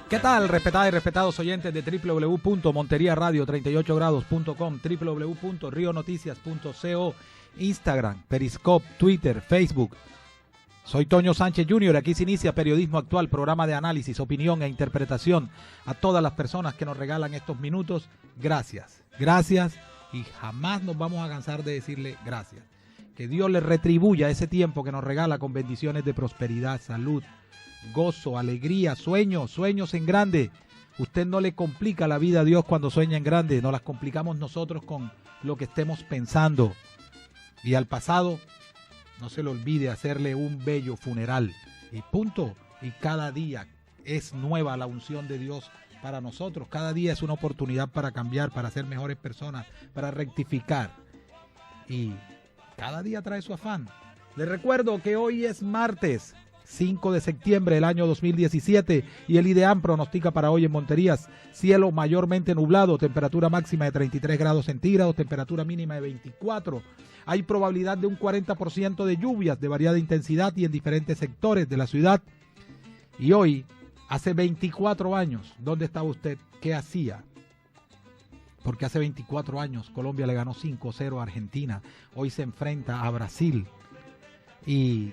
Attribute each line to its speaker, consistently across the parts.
Speaker 1: ¿Qué tal, respetadas y respetados oyentes de www.monteriaradio38grados.com, www.rionoticias.co, Instagram, Periscope, Twitter, Facebook? Soy Toño Sánchez Jr., aquí se inicia Periodismo Actual, programa de análisis, opinión e interpretación. A todas las personas que nos regalan estos minutos, gracias, gracias, y jamás nos vamos a cansar de decirle gracias. Que Dios les retribuya ese tiempo que nos regala con bendiciones de prosperidad, salud, gozo, alegría, sueños en grande. Usted no le complica la vida a Dios cuando sueña en grande, nos las complicamos nosotros con lo que estemos pensando. Y al pasado, no se le olvide hacerle un bello funeral. Y punto. Y cada día es nueva la unción de Dios para nosotros. Cada día es una oportunidad para cambiar, para ser mejores personas, para rectificar. Y cada día trae su afán. Les recuerdo que hoy es martes 5 de septiembre del año 2017 y el IDEAM pronostica para hoy en Monterías cielo mayormente nublado, temperatura máxima de 33 grados centígrados, temperatura mínima de 24. Hay probabilidad de un 40% de lluvias de variada intensidad y en diferentes sectores de la ciudad. Y hoy, hace 24 años, ¿dónde estaba usted? ¿Qué hacía? Porque hace 24 años Colombia le ganó 5-0 a Argentina. Hoy se enfrenta a Brasil. Y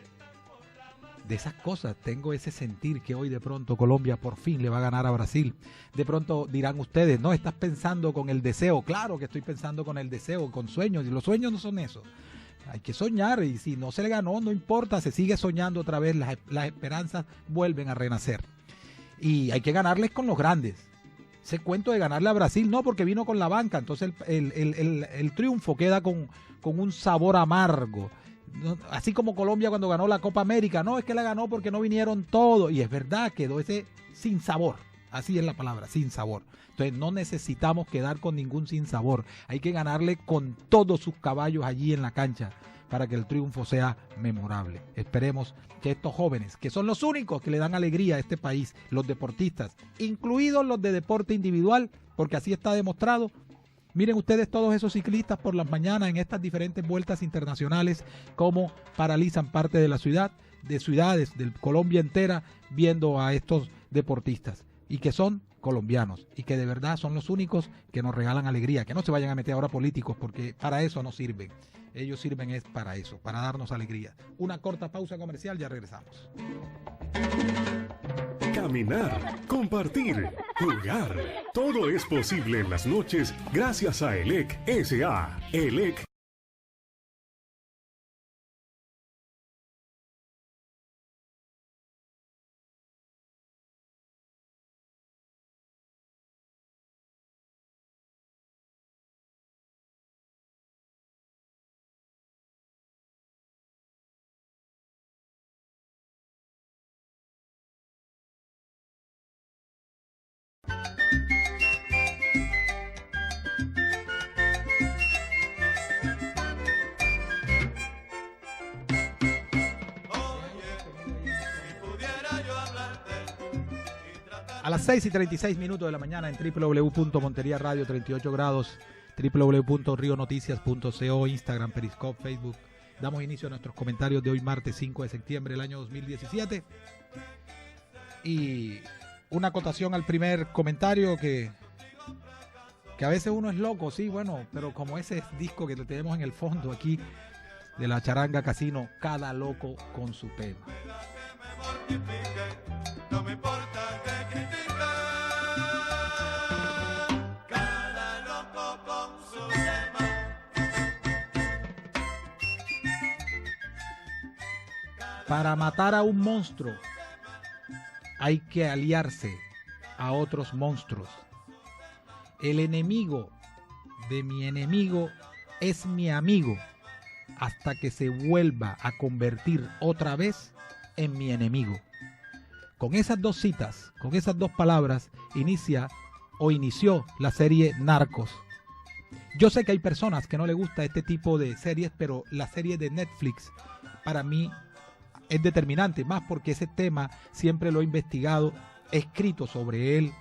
Speaker 1: de esas cosas tengo ese sentir que hoy de pronto Colombia por fin le va a ganar a Brasil. De pronto dirán ustedes, no, estás pensando con el deseo. Claro que estoy pensando con el deseo, con sueños, y los sueños no son eso. Hay que soñar, y si no se le ganó, no importa, se sigue soñando otra vez, las esperanzas vuelven a renacer. Y hay que ganarles con los grandes. Ese cuento de ganarle a Brasil, no, porque vino con la banca, entonces el triunfo queda con un sabor amargo. Así como Colombia cuando ganó la Copa América, no, es que la ganó porque no vinieron todos, y es verdad, quedó ese sin sabor, así es la palabra, sin sabor. Entonces no necesitamos quedar con ningún sin sabor, hay que ganarle con todos sus caballos allí en la cancha para que el triunfo sea memorable. Esperemos que estos jóvenes, que son los únicos que le dan alegría a este país, los deportistas, incluidos los de deporte individual, porque así está demostrado. Miren ustedes todos esos ciclistas por las mañanas en estas diferentes vueltas internacionales, cómo paralizan parte de la ciudad, de ciudades, de Colombia entera, viendo a estos deportistas. Y que son colombianos, y que de verdad son los únicos que nos regalan alegría. Que no se vayan a meter ahora políticos, porque para eso no sirven. Ellos sirven es para eso, para darnos alegría. Una corta pausa comercial, ya regresamos.
Speaker 2: Caminar, compartir, jugar. Todo es posible en las noches gracias a ELEC S.A. ELEC.
Speaker 1: A las 6:36 de la mañana en www.monteriaradio38grados, www.rionoticias.co, Instagram, Periscope, Facebook. Damos inicio a nuestros comentarios de hoy martes 5 de septiembre del año 2017. Y una acotación al primer comentario que a veces uno es loco, sí, bueno, pero como ese disco que tenemos en el fondo aquí de la charanga casino, cada loco con su tema.
Speaker 3: No me importa que critiquen, cada loco con su tema.
Speaker 1: Para matar a un monstruo hay que aliarse a otros monstruos. El enemigo de mi enemigo es mi amigo hasta que se vuelva a convertir otra vez en mi enemigo. Con esas dos citas, con esas dos palabras, inició la serie Narcos. Yo sé que hay personas que no les gusta este tipo de series, pero la serie de Netflix para mí es determinante, más porque ese tema siempre lo he investigado, he escrito sobre él,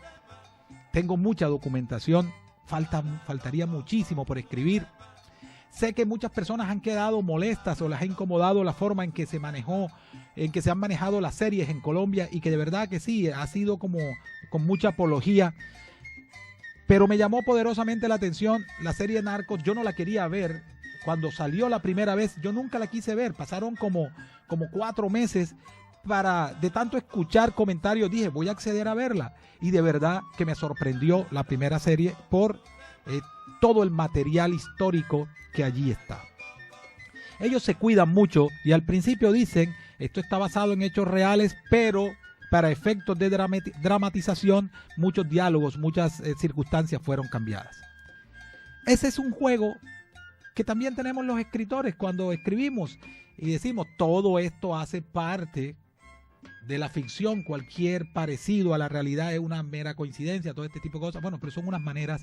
Speaker 1: tengo mucha documentación, faltaría muchísimo por escribir. sé que muchas personas han quedado molestas o les ha incomodado la forma en que se han manejado las series en Colombia, y que de verdad que sí, ha sido como con mucha apología. Pero me llamó poderosamente la atención la serie Narcos. Yo no la quería ver cuando salió la primera vez. Yo nunca la quise ver. Pasaron como 4 meses de tanto escuchar comentarios. Dije, voy a acceder a verla. Y de verdad que me sorprendió la primera serie por todo el material histórico que allí está. Ellos se cuidan mucho y al principio dicen, esto está basado en hechos reales, pero para efectos de dramatización, muchos diálogos, muchas circunstancias fueron cambiadas. Ese es un juego que también tenemos los escritores cuando escribimos y decimos, todo esto hace parte de la ficción, cualquier parecido a la realidad es una mera coincidencia, todo este tipo de cosas. Bueno, pero son unas maneras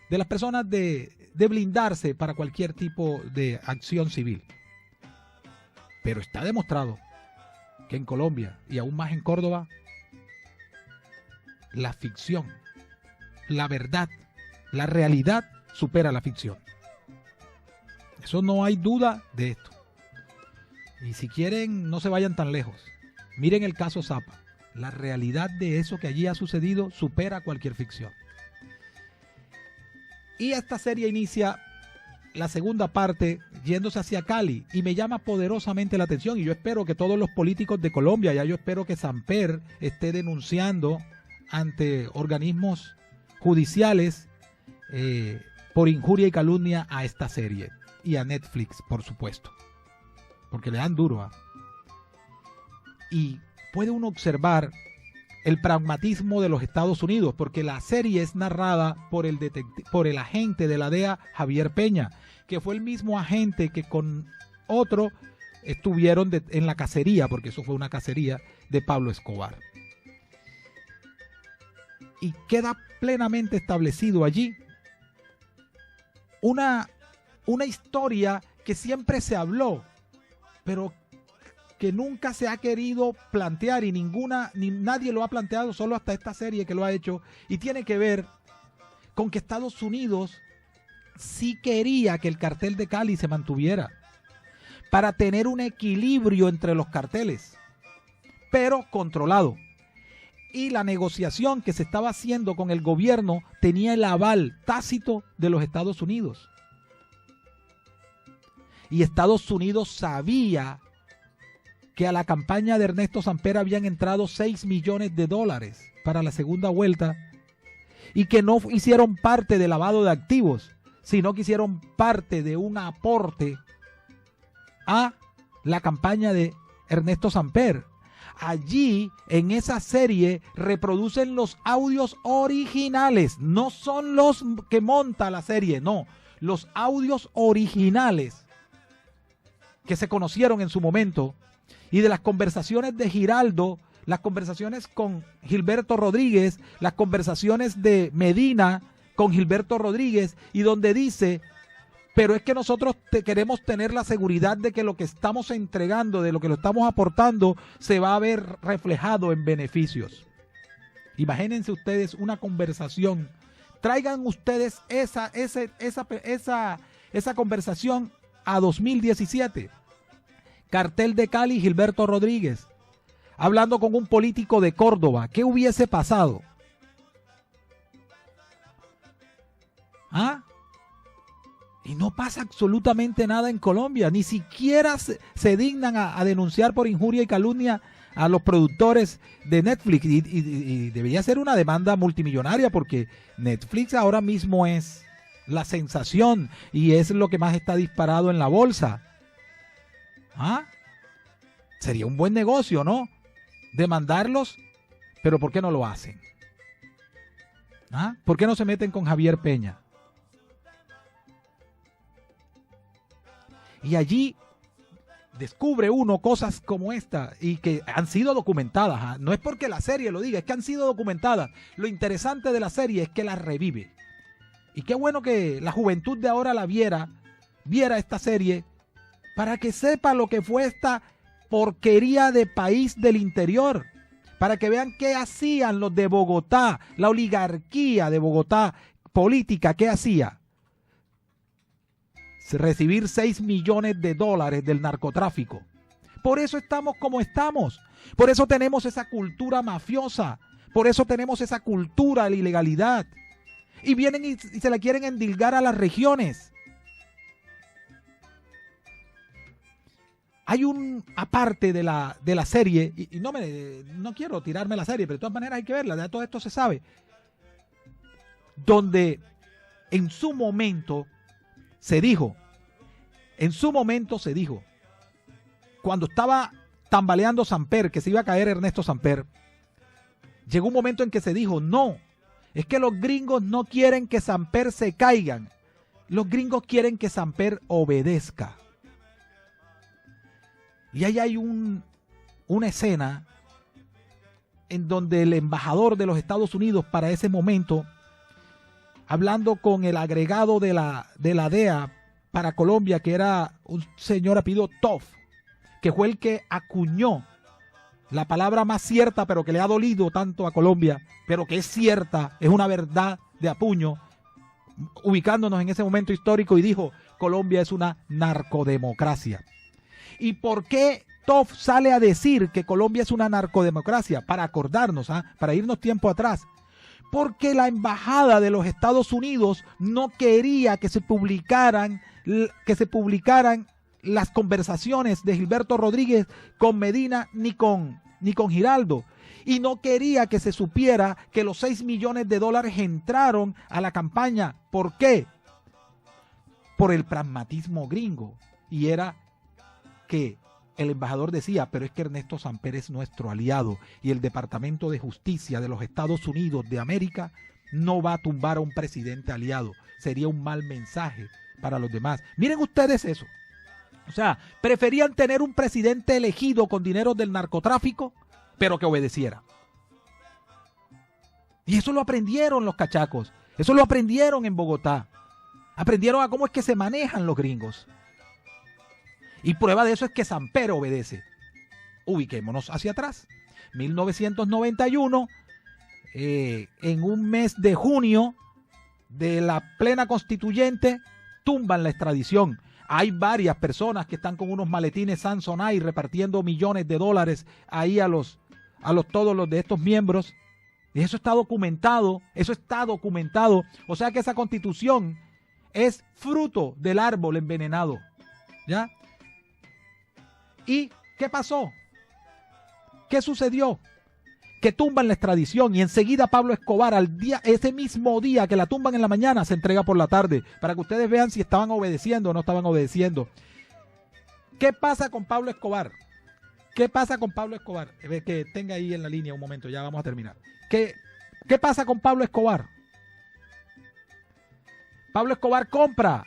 Speaker 1: de las personas de blindarse para cualquier tipo de acción civil. Pero está demostrado que en Colombia y aún más en Córdoba, la ficción, la verdad, la realidad supera la ficción. Eso no hay duda de esto. Y si quieren, no se vayan tan lejos. Miren el caso Zapa. La realidad de eso que allí ha sucedido supera cualquier ficción. Y esta serie inicia la segunda parte yéndose hacia Cali y me llama poderosamente la atención, y yo espero que todos los políticos de Colombia, ya yo espero que Samper esté denunciando ante organismos judiciales por injuria y calumnia a esta serie y a Netflix, por supuesto, porque le dan duro. Y puede uno observar el pragmatismo de los Estados Unidos, porque la serie es narrada por el agente de la DEA, Javier Peña, que fue el mismo agente que con otro estuvieron en la cacería, porque eso fue una cacería de Pablo Escobar. Y queda plenamente establecido allí una historia que siempre se habló, pero que nunca se ha querido plantear y nadie lo ha planteado, solo hasta esta serie que lo ha hecho, y tiene que ver con que Estados Unidos sí quería que el cartel de Cali se mantuviera para tener un equilibrio entre los carteles, pero controlado. Y la negociación que se estaba haciendo con el gobierno tenía el aval tácito de los Estados Unidos. Y Estados Unidos sabía que a la campaña de Ernesto Samper habían entrado $6 millones para la segunda vuelta, y que no hicieron parte de lavado de activos, sino que hicieron parte de un aporte a la campaña de Ernesto Samper. Allí, en esa serie, reproducen los audios originales, no son los que monta la serie, no, los audios originales que se conocieron en su momento, y de las conversaciones de Giraldo, las conversaciones con Gilberto Rodríguez, las conversaciones de Medina con Gilberto Rodríguez, y donde dice, pero es que nosotros queremos tener la seguridad de que lo que estamos entregando, de lo que lo estamos aportando, se va a ver reflejado en beneficios. Imagínense ustedes una conversación, traigan ustedes esa conversación a 2017. Cartel de Cali, Gilberto Rodríguez, hablando con un político de Córdoba. ¿Qué hubiese pasado? ¿Ah? Y no pasa absolutamente nada en Colombia. Ni siquiera se dignan a denunciar por injuria y calumnia a los productores de Netflix. Y debería ser una demanda multimillonaria, porque Netflix ahora mismo es la sensación y es lo que más está disparado en la bolsa. ¿Ah? Sería un buen negocio, ¿no? Demandarlos, pero ¿por qué no lo hacen? ¿Ah? ¿Por qué no se meten con Javier Peña? Y allí descubre uno cosas como esta, y que han sido documentadas. ¿Ah? No es porque la serie lo diga, es que han sido documentadas. Lo interesante de la serie es que la revive. Y qué bueno que la juventud de ahora la viera esta serie, para que sepa lo que fue esta porquería de país del interior, para que vean qué hacían los de Bogotá, la oligarquía de Bogotá política, qué hacía. recibir 6 millones de dólares del narcotráfico. Por eso estamos como estamos. Por eso tenemos esa cultura mafiosa. Por eso tenemos esa cultura de la ilegalidad. Y vienen y se la quieren endilgar a las regiones. Hay aparte de la serie, y no quiero tirarme la serie, pero de todas maneras hay que verla, de todo esto se sabe, donde en su momento se dijo, cuando estaba tambaleando Samper, que se iba a caer Ernesto Samper, llegó un momento en que se dijo, no, es que los gringos no quieren que Samper se caigan, los gringos quieren que Samper obedezca. Y ahí hay una escena en donde el embajador de los Estados Unidos para ese momento, hablando con el agregado de la DEA para Colombia, que era un señor apellido Toff, que fue el que acuñó la palabra más cierta, pero que le ha dolido tanto a Colombia, pero que es cierta, es una verdad de a puño, ubicándonos en ese momento histórico, y dijo, Colombia es una narcodemocracia. ¿Y por qué Toff sale a decir que Colombia es una narcodemocracia? Para acordarnos, para irnos tiempo atrás. Porque la embajada de los Estados Unidos no quería que se publicaran las conversaciones de Gilberto Rodríguez con Medina ni con Giraldo. Y no quería que se supiera que los 6 millones de dólares entraron a la campaña. ¿Por qué? Por el pragmatismo gringo. Y era que el embajador decía, pero es que Ernesto Samper es nuestro aliado y el Departamento de Justicia de los Estados Unidos de América no va a tumbar a un presidente aliado. Sería un mal mensaje para los demás. Miren ustedes eso. O sea, preferían tener un presidente elegido con dinero del narcotráfico, pero que obedeciera. Y eso lo aprendieron los cachacos. Eso lo aprendieron en Bogotá. Aprendieron a cómo es que se manejan los gringos. Y prueba de eso es que Samper obedece. Ubiquémonos hacia atrás. 1991, en un mes de junio de la plena constituyente, tumban la extradición. Hay varias personas que están con unos maletines Samsonite repartiendo millones de dólares ahí a todos los de estos miembros. Y eso está documentado. O sea que esa constitución es fruto del árbol envenenado. ¿Ya? ¿Y qué pasó? ¿Qué sucedió? Que tumban la extradición y enseguida Pablo Escobar, ese mismo día que la tumban en la mañana, se entrega por la tarde, para que ustedes vean si estaban obedeciendo o no estaban obedeciendo. ¿Qué pasa con Pablo Escobar? Que tenga ahí en la línea un momento, ya vamos a terminar. ¿Qué pasa con Pablo Escobar? Pablo Escobar compra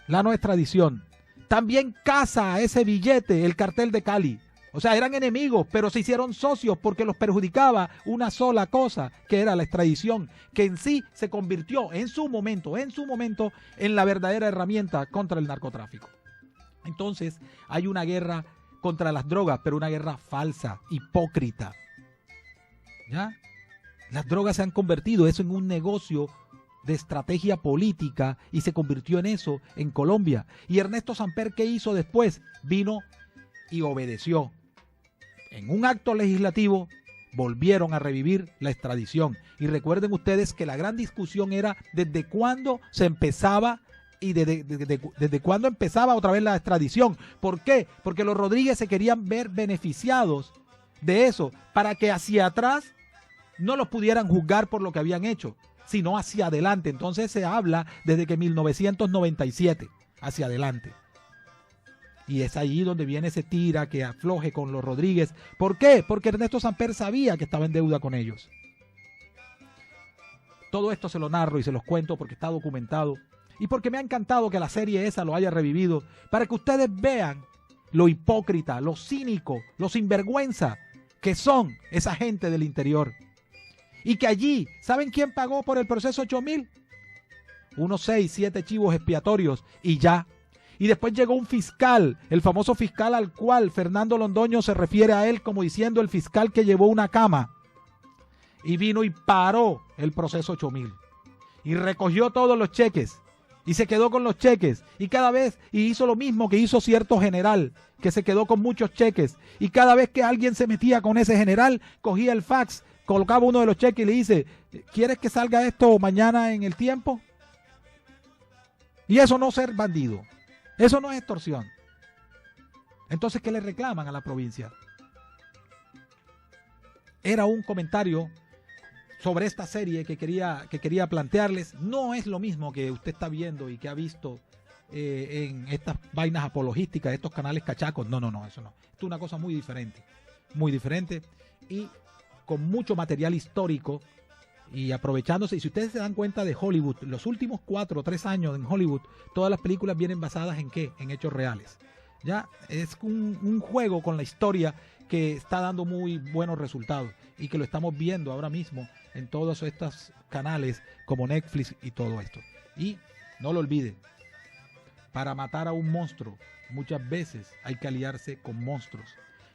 Speaker 1: la no extradición. También caza ese billete el cartel de Cali. O sea, eran enemigos, pero se hicieron socios porque los perjudicaba una sola cosa, que era la extradición, que en sí se convirtió en su momento, en la verdadera herramienta contra el narcotráfico. Entonces, hay una guerra contra las drogas, pero una guerra falsa, hipócrita. ¿Ya? Las drogas se han convertido eso en un negocio de estrategia política y se convirtió en eso en Colombia. Y Ernesto Samper, ¿qué hizo después? Vino y obedeció. En un acto legislativo volvieron a revivir la extradición. Y recuerden ustedes que la gran discusión era desde cuándo se empezaba y desde cuándo empezaba otra vez la extradición. ¿Por qué? Porque los Rodríguez se querían ver beneficiados de eso para que hacia atrás no los pudieran juzgar por lo que habían hecho, sino hacia adelante. Entonces se habla desde que 1997 hacia adelante. Y es ahí donde viene ese tira que afloje con los Rodríguez. ¿Por qué? Porque Ernesto Samper sabía que estaba en deuda con ellos. Todo esto se lo narro y se los cuento porque está documentado. Y porque me ha encantado que la serie esa lo haya revivido. Para que ustedes vean lo hipócrita, lo cínico, lo sinvergüenza que son esa gente del interior. Y que allí, ¿saben quién pagó por el proceso 8.000? Unos 6, 7 chivos expiatorios y ya. Y después llegó un fiscal, el famoso fiscal al cual Fernando Londoño se refiere a él como diciendo el fiscal que llevó una cama. Y vino y paró el proceso 8.000. Y recogió todos los cheques. y se quedó con los cheques, y cada vez, y hizo lo mismo que hizo cierto general, que se quedó con muchos cheques, y cada vez que alguien se metía con ese general, cogía el fax, colocaba uno de los cheques y le dice, ¿quieres que salga esto mañana en El Tiempo? Y eso no es ser bandido, eso no es extorsión. Entonces, ¿qué le reclaman a la provincia? Era un comentario sobre esta serie que quería plantearles. No es lo mismo que usted está viendo y que ha visto en estas vainas apologísticas, estos canales cachacos. No, eso no. Esto es una cosa muy diferente y con mucho material histórico y aprovechándose. Y si ustedes se dan cuenta de Hollywood, los últimos 4 o 3 años en Hollywood, todas las películas vienen basadas ¿en qué? En hechos reales. Ya es un juego con la historia que está dando muy buenos resultados y que lo estamos viendo ahora mismo en todos estos canales como Netflix y todo esto. Y no lo olviden, para matar a un monstruo muchas veces hay que aliarse con monstruos,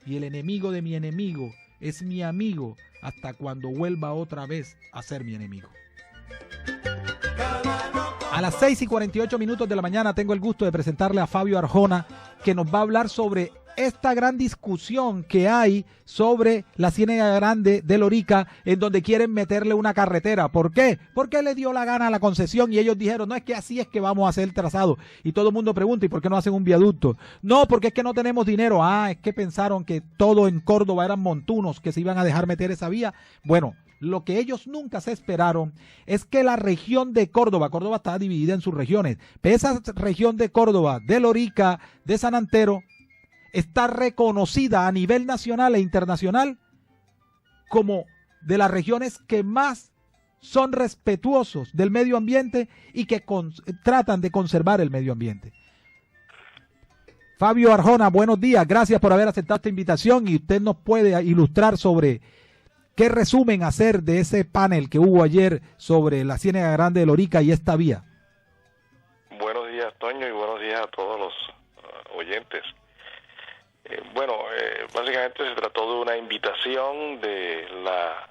Speaker 1: y el enemigo de mi enemigo es mi amigo hasta cuando vuelva otra vez a ser mi enemigo. A las 6:48 de la mañana tengo el gusto de presentarle a Fabio Arjona, que nos va a hablar sobre esta gran discusión que hay sobre la Ciénaga Grande de Lorica, en donde quieren meterle una carretera. ¿Por qué? Porque le dio la gana a la concesión y ellos dijeron, no, es que así es que vamos a hacer el trazado. Y todo el mundo pregunta, ¿y por qué no hacen un viaducto? No, porque es que no tenemos dinero. Ah, es que pensaron que todo en Córdoba eran montunos, que se iban a dejar meter esa vía. Bueno, lo que ellos nunca se esperaron es que la región de Córdoba está dividida en sus regiones, pero esa región de Córdoba, de Lorica, de San Antero, está reconocida a nivel nacional e internacional como de las regiones que más son respetuosos del medio ambiente y que tratan de conservar el medio ambiente. Fabio Arjona, buenos días, gracias por haber aceptado esta invitación, y usted nos puede ilustrar sobre qué resumen hacer de ese panel que hubo ayer sobre la Ciénaga Grande de Lorica y esta vía.
Speaker 4: Buenos días, Toño, y buenos días a todos los oyentes. Básicamente se trató de una invitación de la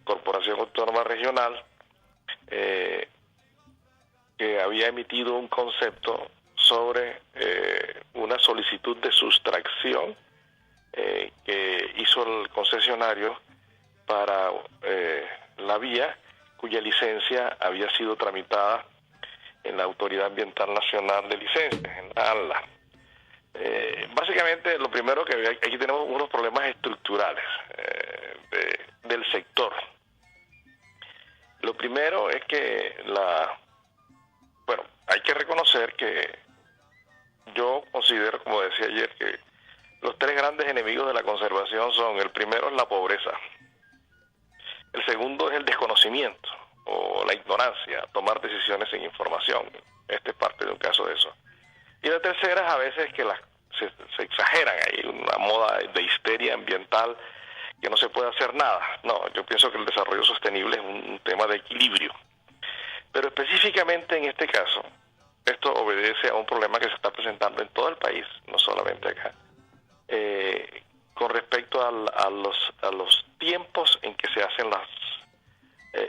Speaker 4: Corporación Autónoma Regional que había emitido un concepto sobre una solicitud de sustracción que hizo el concesionario para la vía, cuya licencia había sido tramitada en la Autoridad Ambiental Nacional de Licencias, en la ANLA. Básicamente, lo primero que aquí tenemos unos problemas estructurales del sector. Lo primero es que hay que reconocer que yo considero, como decía ayer, que los 3 grandes enemigos de la conservación son: el primero es la pobreza, el segundo es el desconocimiento o la ignorancia, tomar decisiones sin información. Este es parte de un caso de eso. Y la tercera es a veces que se exageran, hay una moda de histeria ambiental, que no se puede hacer nada. No, yo pienso que el desarrollo sostenible es un tema de equilibrio. Pero específicamente en este caso, esto obedece a un problema que se está presentando en todo el país, no solamente acá, con respecto a los tiempos en que se hacen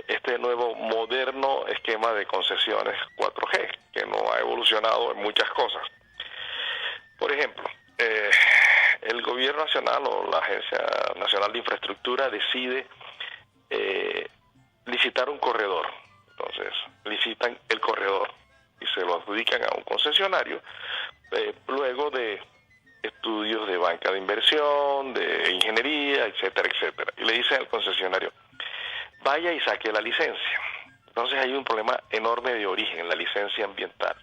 Speaker 4: este nuevo moderno esquema de concesiones 4G, que no ha evolucionado en muchas cosas. Por ejemplo, el gobierno nacional o la Agencia Nacional de Infraestructura decide licitar un corredor. Entonces, licitan el corredor y se lo adjudican a un concesionario, luego de estudios de banca de inversión, de ingeniería, etcétera, etcétera. Y le dicen al concesionario, vaya y saque la licencia. Entonces hay un problema enorme de origen en la licencia ambiental.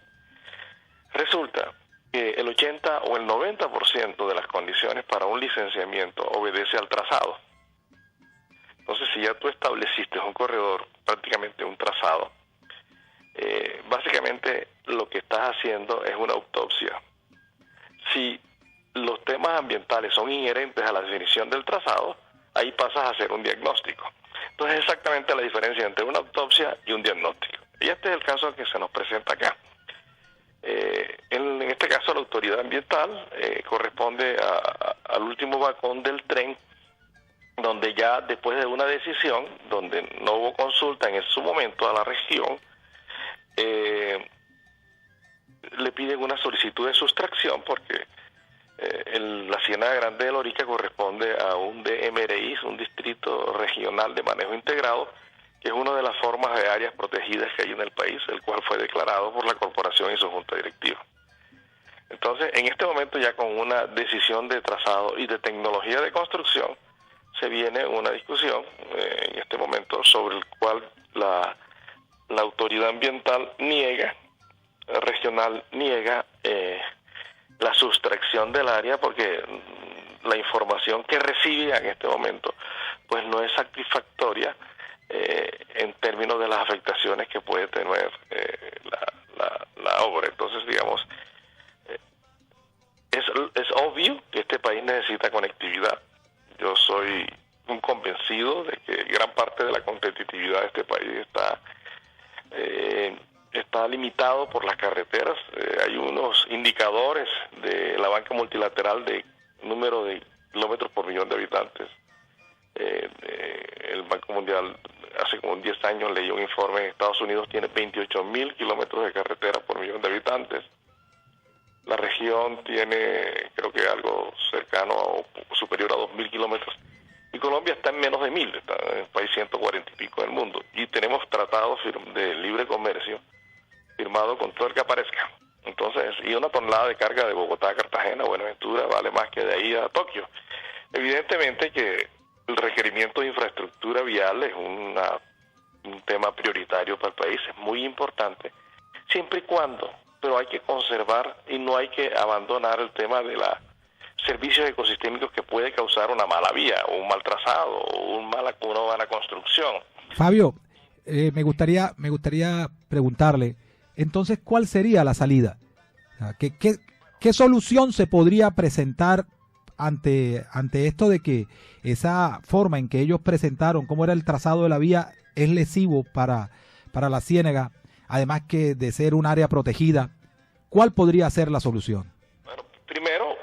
Speaker 4: Resulta que el 80 o el 90% de las condiciones para un licenciamiento obedece al trazado. Entonces, si ya tú estableciste un corredor, prácticamente un trazado, básicamente lo que estás haciendo es una autopsia. Si los temas ambientales son inherentes a la definición del trazado, ahí pasas a hacer un diagnóstico. Entonces, es exactamente la diferencia entre una autopsia y un diagnóstico. Y este es el caso que se nos presenta acá. En este caso, la autoridad ambiental corresponde al último vagón del tren, donde ya después de una decisión, donde no hubo consulta en su momento a la región, le piden una solicitud de sustracción porque la Ciénaga Grande de Lorica corresponde a un DMRI, un Distrito Regional de Manejo Integrado, que es una de las formas de áreas protegidas que hay en el país, el cual fue declarado por la corporación y su junta directiva. Entonces, en este momento ya con una decisión de trazado y de tecnología de construcción, se viene una discusión en este momento sobre el cual la autoridad ambiental regional niega la sustracción del área porque la información que recibe en este momento pues no es satisfactoria en términos de las afectaciones que puede tener la obra. Entonces, digamos, es obvio que este país necesita conectividad. Yo soy un convencido de que gran parte de la competitividad de este país está limitado por las carreteras. Hay unos indicadores de la banca multilateral de número de kilómetros por millón de habitantes. El Banco Mundial hace como 10 años leyó un informe en Estados Unidos, tiene 28.000 kilómetros de carretera por millón de habitantes. La región tiene, creo que algo cercano o superior a 2.000 kilómetros. Y Colombia está en menos de 1.000, está en el país 140 y pico del mundo. Y tenemos tratados de libre comercio firmado con todo el que aparezca. Entonces, y una tonelada de carga de Bogotá a Cartagena, Buenaventura, vale más que de ahí a Tokio. Evidentemente que el requerimiento de infraestructura vial es un tema prioritario para el país, es muy importante, siempre y cuando, pero hay que conservar y no hay que abandonar el tema de los servicios ecosistémicos que puede causar una mala vía, o un mal trazado, o una mala construcción.
Speaker 1: Fabio, me gustaría preguntarle, entonces, ¿cuál sería la salida? ¿Qué solución se podría presentar ante esto de que esa forma en que ellos presentaron cómo era el trazado de la vía es lesivo para la Ciénaga, además que de ser un área protegida? ¿Cuál podría ser la solución?
Speaker 4: Bueno, primero,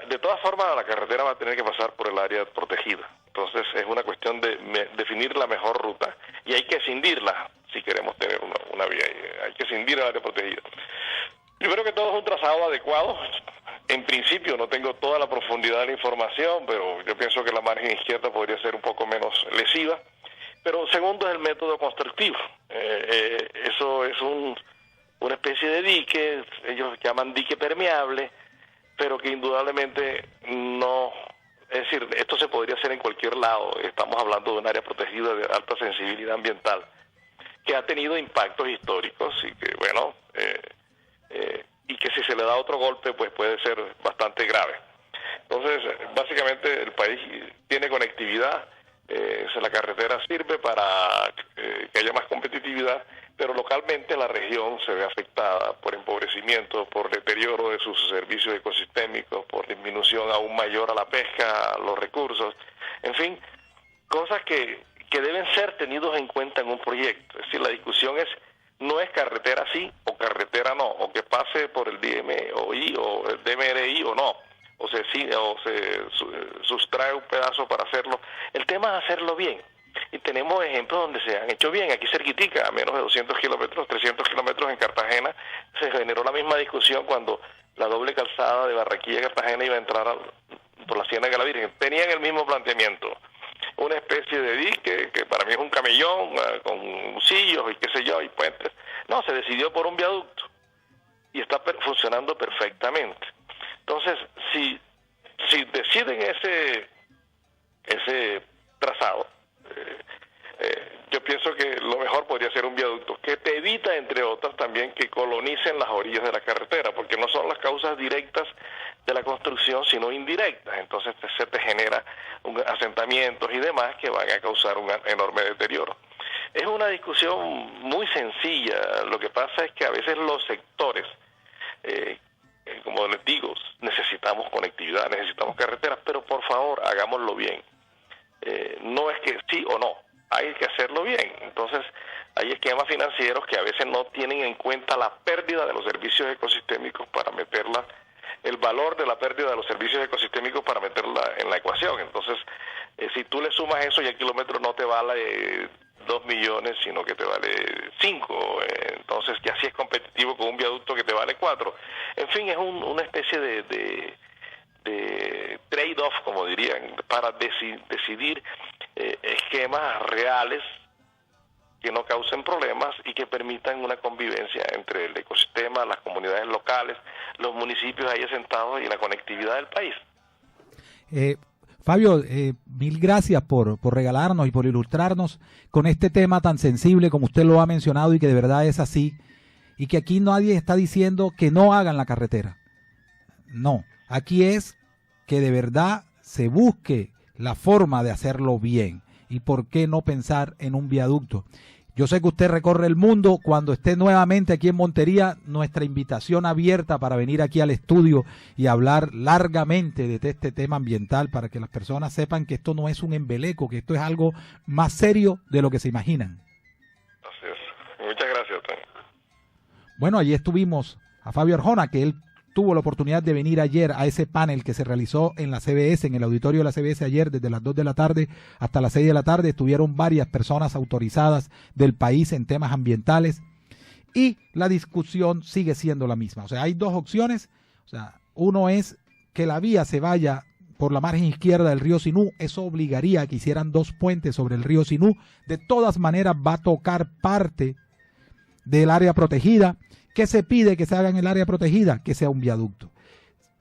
Speaker 4: de todas formas la carretera va a tener que pasar por el área protegida. Entonces es una cuestión de definir la mejor ruta y hay que escindirla si queremos tener una vía. Hay que escindir el área protegida. Primero que todo es un trazado adecuado. En principio no tengo toda la profundidad de la información, pero yo pienso que la margen izquierda podría ser un poco menos lesiva. Pero segundo es el método constructivo. Eso es una especie de dique, ellos llaman dique permeable, pero que indudablemente no, es decir, esto se podría hacer en cualquier lado. Estamos hablando de un área protegida de alta sensibilidad ambiental, que ha tenido impactos históricos y que, bueno, y que si se le da otro golpe, pues puede ser bastante grave. Entonces, básicamente el país tiene conectividad, la carretera sirve para que haya más competitividad, pero localmente la región se ve afectada por empobrecimiento, por deterioro de sus servicios ecosistémicos, por disminución aún mayor a la pesca, a los recursos, en fin, cosas que deben ser tenidos en cuenta en un proyecto. Es decir, la discusión no es carretera sí o carretera no, o que pase por el DMOI o el DMRI o no, o se sustrae un pedazo para hacerlo. El tema es hacerlo bien. Y tenemos ejemplos donde se han hecho bien. Aquí cerquitica, a menos de 200 kilómetros, 300 kilómetros en Cartagena, se generó la misma discusión cuando la doble calzada de Barranquilla-Cartagena iba a entrar por la Ciénaga de la Virgen. Tenían el mismo planteamiento. Una especie de dique, que para mí es un camellón, con sillos y qué sé yo, y puentes. No, se decidió por un viaducto. Y está funcionando perfectamente. Entonces, si deciden ese trazado, yo pienso que lo mejor podría ser un viaducto que te evita, entre otras, también que colonicen las orillas de la carretera, porque no son las causas directas de la construcción, sino indirectas. Entonces se te genera asentamientos y demás que van a causar un enorme deterioro. Es una discusión muy sencilla. Lo que pasa es que a veces los sectores, como les digo, necesitamos conectividad, necesitamos carreteras, pero por favor hagámoslo bien. No es que sí o no, hay que hacerlo bien. Entonces hay esquemas financieros que a veces no tienen en cuenta la pérdida de los servicios ecosistémicos para meterla, el valor de la pérdida de los servicios ecosistémicos para meterla en la ecuación. Entonces, si tú le sumas eso y el kilómetro no te vale 2 millones, sino que te vale 5, entonces entonces ya sí es competitivo con un viaducto que te vale 4. En fin, es una especie de trade-off, como dirían, para decidir esquemas reales que no causen problemas y que permitan una convivencia entre el ecosistema, las comunidades locales, los municipios ahí asentados y la conectividad del país.
Speaker 1: Fabio, mil gracias por regalarnos y por ilustrarnos con este tema tan sensible como usted lo ha mencionado y que de verdad es así, y que aquí nadie está diciendo que no hagan la carretera. No, aquí es que de verdad se busque la forma de hacerlo bien. ¿Y por qué no pensar en un viaducto? Yo sé que usted recorre el mundo. Cuando esté nuevamente aquí en Montería, nuestra invitación abierta para venir aquí al estudio y hablar largamente de este tema ambiental, para que las personas sepan que esto no es un embeleco, que esto es algo más serio de lo que se imaginan.
Speaker 4: Así es. Muchas gracias, Tony.
Speaker 1: Bueno, allí estuvimos a Fabio Arjona, que él tuvo la oportunidad de venir ayer a ese panel que se realizó en la CBS, en el auditorio de la CBS ayer, desde las 2 de la tarde hasta las 6 de la tarde. Estuvieron varias personas autorizadas del país en temas ambientales y la discusión sigue siendo la misma. O sea, hay dos opciones. O sea, uno es que la vía se vaya por la margen izquierda del río Sinú. Eso obligaría a que hicieran 2 puentes sobre el río Sinú. De todas maneras va a tocar parte del área protegida. ¿Qué se pide que se haga en el área protegida? Que sea un viaducto.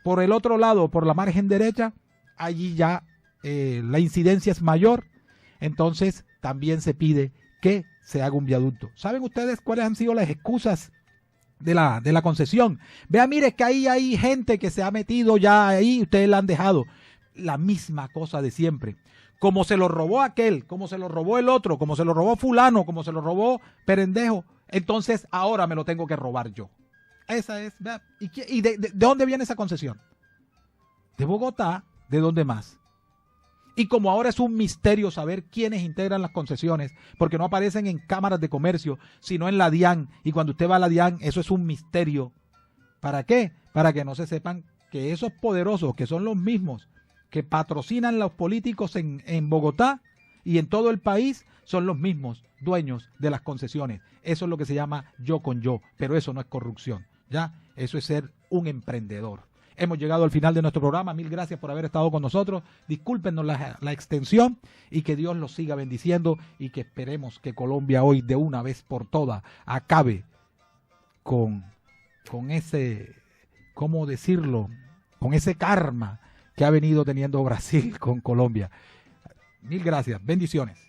Speaker 1: Por el otro lado, por la margen derecha, allí ya la incidencia es mayor, entonces también se pide que se haga un viaducto. ¿Saben ustedes cuáles han sido las excusas de la concesión? Vea, mire que ahí hay gente que se ha metido ya ahí, ustedes la han dejado. La misma cosa de siempre. Como se lo robó aquel, como se lo robó el otro, como se lo robó fulano, como se lo robó Perendejo, entonces ahora me lo tengo que robar yo. Esa es, ¿verdad? ¿Y de dónde viene esa concesión? De Bogotá. ¿De dónde más? Y como ahora es un misterio saber quiénes integran las concesiones, porque no aparecen en cámaras de comercio, sino en la DIAN, y cuando usted va a la DIAN, eso es un misterio. ¿Para qué? Para que no se sepan que esos poderosos, que son los mismos que patrocinan los políticos en Bogotá y en todo el país, son los mismos dueños de las concesiones. Eso es lo que se llama yo con yo, pero eso no es corrupción, ¿ya? Eso es ser un emprendedor. Hemos llegado al final de nuestro programa. Mil gracias por haber estado con nosotros. Discúlpenos la extensión y que Dios los siga bendiciendo y que esperemos que Colombia hoy de una vez por todas acabe con ese, ¿cómo decirlo? Con ese karma que ha venido teniendo Brasil con Colombia. Mil gracias. Bendiciones.